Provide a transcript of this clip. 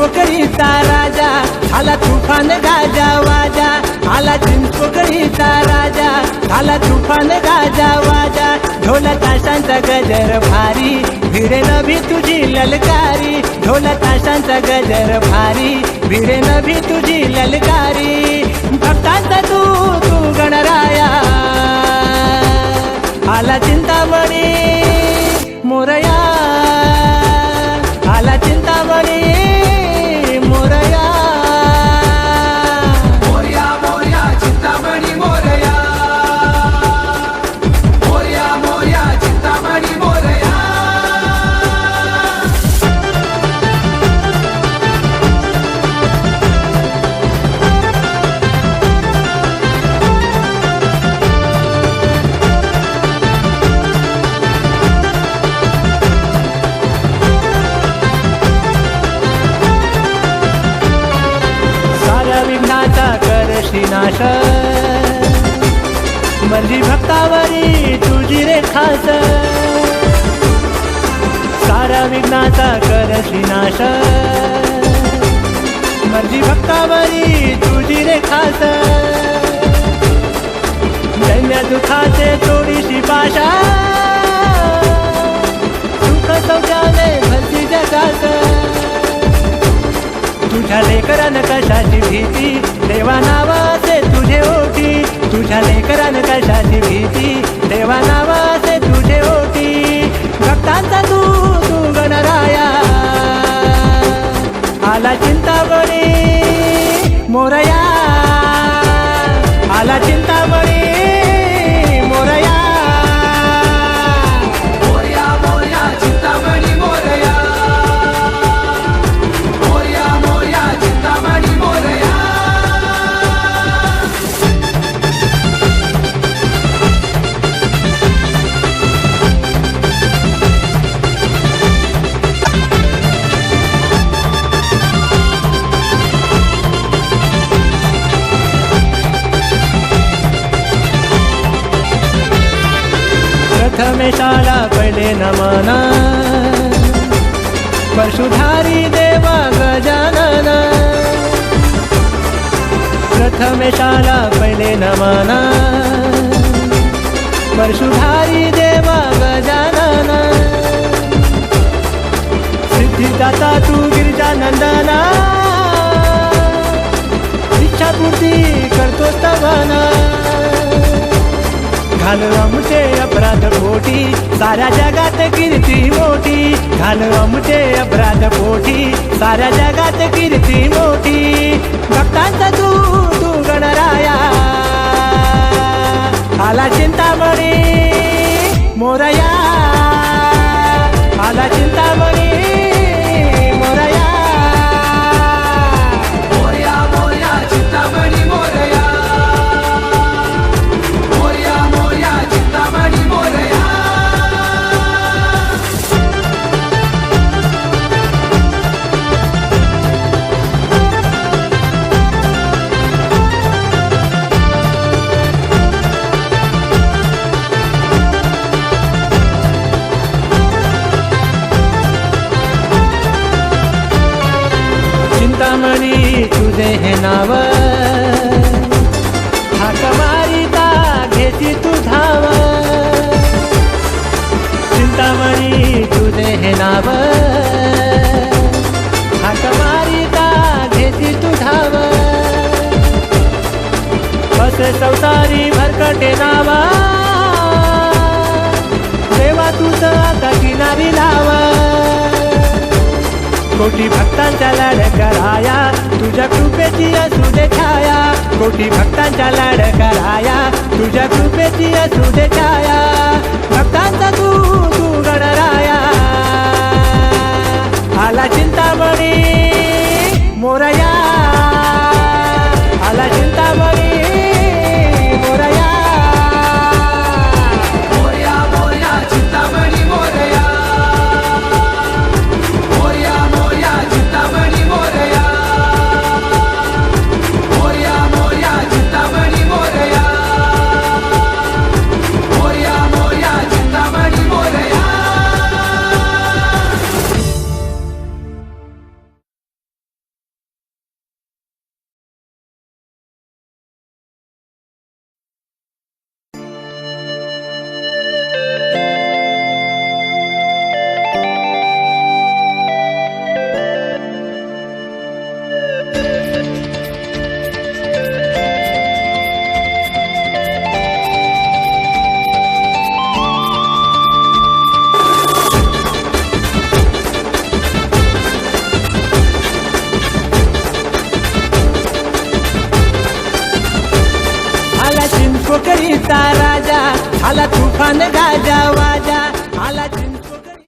चिंचपोकळीचा राजा, आला तुफान गाजा वाजा, आला चिंचपोकळीचा राजा, आला तुफान गाजा वाजा, ढोल ताशांचा गजर भारी, भिडे नभी तुझी ललकारी, ढोल ताशांचा गजर भारी, भिडे नभी तुझी ललकारी, भक्तांचा तू गणराया, आला चिंतामणी मोरया, आला चिंतामणी मोरया, मोरया मोरया चिंतामणी मोरया, मोरया मोरया चिंतामणी मोरया. विघ्नाचा करशी नाश, मर्जी भक्तावरी तुझी रे खास, सारा विघ्नाचा करशी नाश, मर्जी भक्तावरी तुझी रे खास, दैन्य दुखाचे थोडीशी पाशा, सुख सौख्याने भरती जगात, तुझ्या लेकरान कशाची भीती, देवा नावाचे तुझे ओठी, तुझ्या लेकरान कशाची भीती, देवा नावाचे तुझे ओठी, भक्तांचा तू गणराया, आला चिंतामणी मोरया, आला चिंतामणी मोरया, मोरया मोरया चिंतामणी मोरया, मोरया मोरया चिंतामणी मोरया. प्रथमेशाला पहिले नमन, परशुधारी देवा गजानन, प्रथमेशाला पहिले नमन, परशुधारी देवा गजानन, सिद्धिदाता तू गिरिजानंदना, इच्छापूर्ती करतो स्तवना, घाल आमचे अपराध पोटी, साऱ्या जगात कीर्ती मोठी, घाल आमचे अपराध पोटी, साऱ्या जगात कीर्ती मोठी, भक्तांचा तू गणराया, आला चिंतामणी मोरया, आला चिंतामणी मोरया, मोरया मोरया चिंतामणी मोरया, मोरया मोरया चिंतामणी मोरया. चिंतामणी तुझे हे नाव, हाक मारिता घेती तू धाव, चिंतामणी तुझे हे नाव, हाक मारिता घेती तू धाव, असे संसारी भरकटे नावा, देवा तुझ आता किनारी लावा, कोटी भक्तांच्या लाडकराया, तुझ्या कृपेची असू दे छाया, कोटी भक्तांच्या लाडकराया, तुझ्या कृपेची असू दे छाया, भक्तांचा तू गणराया, आला चिंतामणी मोरया, आला चिंतामणी चिंचपोकळीचा राजा झाला तुफान गाजा वाजा